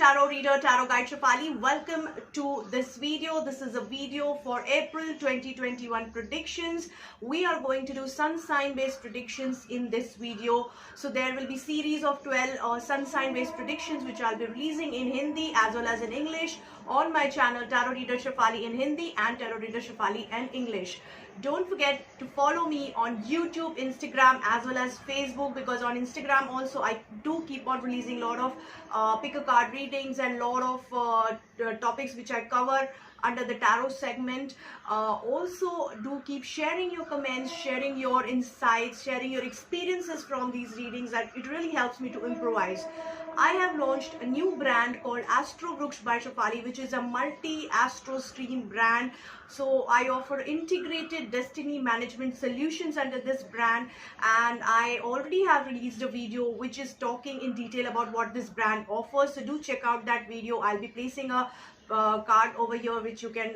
tarot reader, tarot guide Shefali. Welcome to this video. This is a video for April 2021 predictions. We are going to do sun sign based predictions in this video. So there will be series of 12 sun sign based predictions which I'll be releasing in Hindi as well as in English on my channel Tarot Reader Shefali in Hindi and Tarot Reader Shefali in English. Don't forget to follow me on YouTube, Instagram as well as Facebook, because on Instagram also I do keep on releasing a lot of pick a card readings and lot of topics which I cover under the tarot segment. Also do keep sharing your comments, sharing your insights, sharing your experiences from these readings. That it really helps me to improvise. I have launched a new brand called Astro Vruksha by Shefali, which is a multi-astro stream brand. So I offer integrated destiny management solutions under this brand, and I already have released a video which is talking in detail about what this brand offers. So do check out that video. I'll be placing a card over here which you can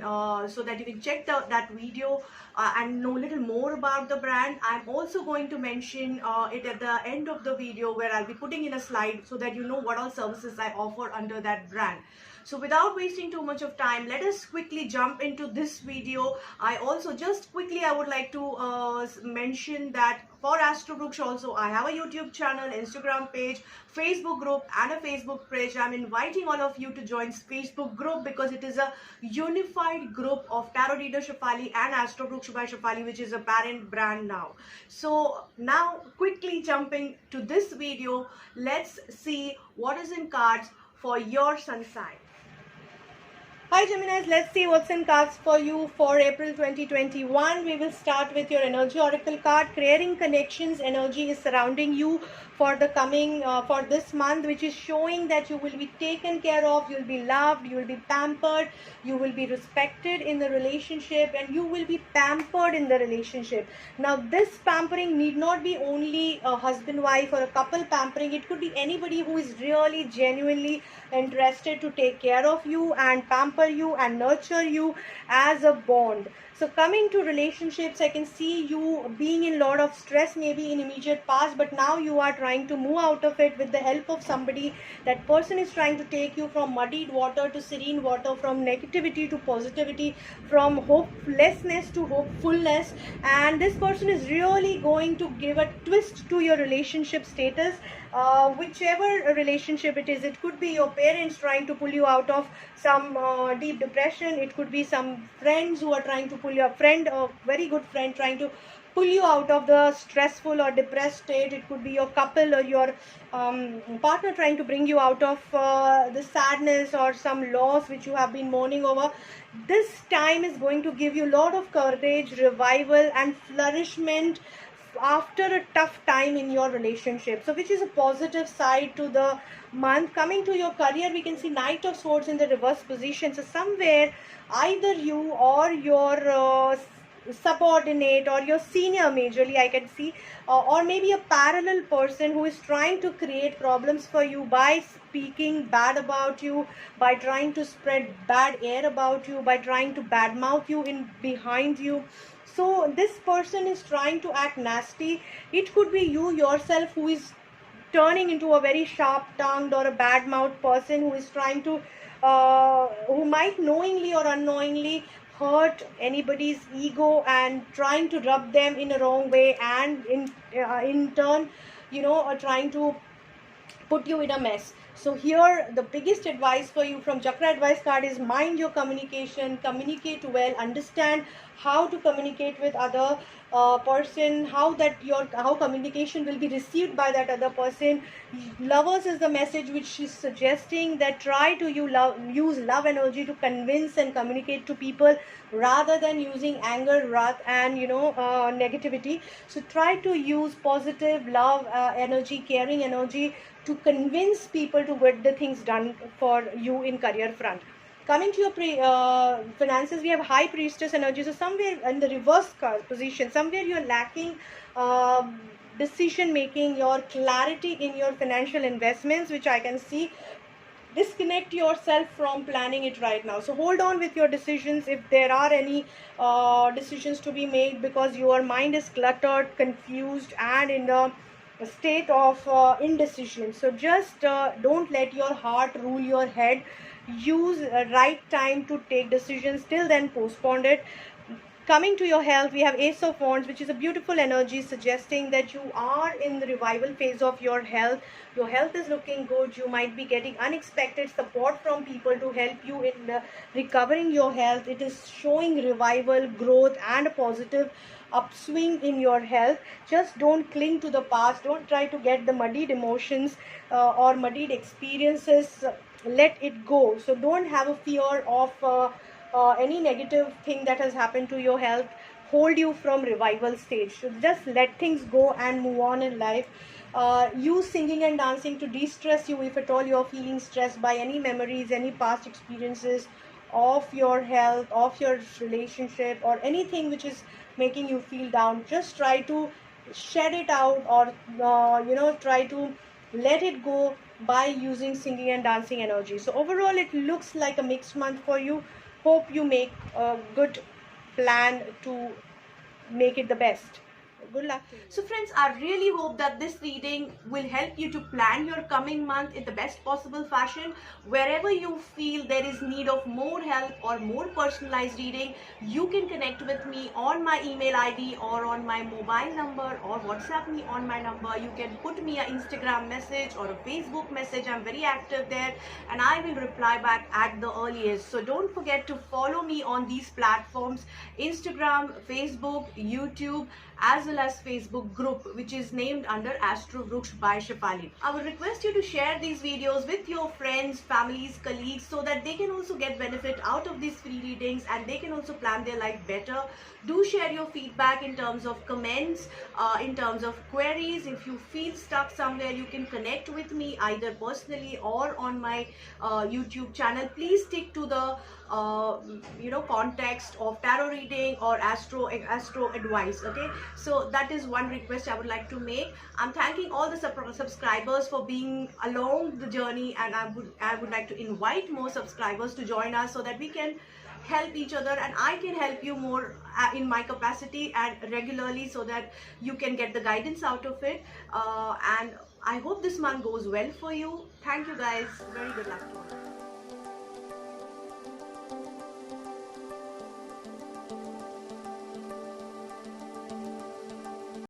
so that you can check that video and know a little more about the brand. I'm also going to mention it at the end of the video, where I'll be putting in a slide so that you know what all services I offer under that brand. So without wasting too much of time, let us quickly jump into this video. I also I would like to mention that for Astro Vruksha also I have a YouTube channel, Instagram page, Facebook group and a Facebook page. I'm inviting all of you to join Facebook group because it is a unified group of Tarot Reader Shefali and Astro Vruksha by Shefali, which is a parent brand now. So now quickly jumping to this video, let's see what is in cards for your sun sign. Hi Geminis, let's see what's in cards for you for April 2021. We will start with your energy oracle card. Creating connections energy is surrounding you for the coming for this month, which is showing that you will be taken care of, you'll be loved, you will be pampered, you will be respected in the relationship, and you will be pampered in the relationship. Now this pampering need not be only a husband wife or a couple pampering. It could be anybody who is really genuinely interested to take care of you and pamper you and nurture you as a bond. So coming to relationships, I can see you being in a lot of stress maybe in immediate past, but now you are trying to move out of it with the help of somebody. That person is trying to take you from muddied water to serene water, from negativity to positivity, from hopelessness to hopefulness, and this person is really going to give a twist to your relationship status. Whichever relationship it is, it could be your parents trying to pull you out of some deep depression. It could be some friends who are trying to pull you, a very good friend trying to pull you out of the stressful or depressed state. It could be your couple or your partner trying to bring you out of the sadness or some loss which you have been mourning over. This time is going to give you a lot of courage, revival and flourishment after a tough time in your relationship, so which is a positive side to the month. Coming to your career, we can see Knight of Swords in the reverse position. So somewhere either you or your subordinate or your senior majorly I can see, or maybe a parallel person who is trying to create problems for you by speaking bad about you, by trying to spread bad air about you, by trying to badmouth you in behind you. So this person is trying to act nasty. It could be you yourself who is turning into a very sharp-tongued or a bad-mouthed person who is trying to, who might knowingly or unknowingly hurt anybody's ego and trying to rub them in a wrong way, and in turn, trying to put you in a mess. So here the biggest advice for you from Chakra advice card is mind your communication, communicate well, understand how to communicate with other person, how communication will be received by that other person. Lovers is the message which is suggesting that try to use love energy to convince and communicate to people rather than using anger, wrath and negativity. So try to use positive love energy, caring energy to convince people to get the things done for you in career front. Coming to your finances, we have High Priestess energy. So somewhere in the reverse position, somewhere you're lacking decision making, your clarity in your financial investments, which I can see. Disconnect yourself from planning it right now. So hold on with your decisions if there are any decisions to be made, because your mind is cluttered, confused and in the state of indecision. So just don't let your heart rule your head. Use right time to take decisions. Till then, postpone it. Coming to your health, we have Ace of Wands, which is a beautiful energy suggesting that you are in the revival phase of your health. Your health is looking good. You might be getting unexpected support from people to help you in recovering your health. It is showing revival, growth, and a positive upswing in your health. Just don't cling to the past. Don't try to get the muddied emotions or muddied experiences. Let it go. So don't have a fear of any negative thing that has happened to your health hold you from revival stage. So just let things go and move on in life. Use singing and dancing to de-stress you if at all you're feeling stressed by any memories, any past experiences of your health, of your relationship, or anything which is making you feel down. Just try to shed it out, or try to let it go by using singing and dancing energy. So overall, it looks like a mixed month for you. Hope you make a good plan to make it the best. Good luck to you. So friends, I really hope that this reading will help you to plan your coming month in the best possible fashion. Wherever you feel there is need of more help or more personalized reading, you can connect with me on my email ID or on my mobile number, or WhatsApp me on my number. You can put me an Instagram message or a Facebook message. I'm very active there and I will reply back at the earliest. So don't forget to follow me on these platforms: Instagram, Facebook, YouTube, as well as Facebook group, which is named under Astro Vruksh by Shefali. I would request you to share these videos with your friends, families, colleagues, so that they can also get benefit out of these free readings and they can also plan their life better. Do share your feedback in terms of comments, in terms of queries. If you feel stuck somewhere, you can connect with me either personally or on my YouTube channel. Please stick to the context of tarot reading or astro advice. Okay, so that is one request I would like to make. I'm thanking all the subscribers for being along the journey, and I would like to invite more subscribers to join us so that we can help each other and I can help you more in my capacity and regularly, so that you can get the guidance out of it. And I hope this month goes well for you. Thank you guys. Very good luck to you.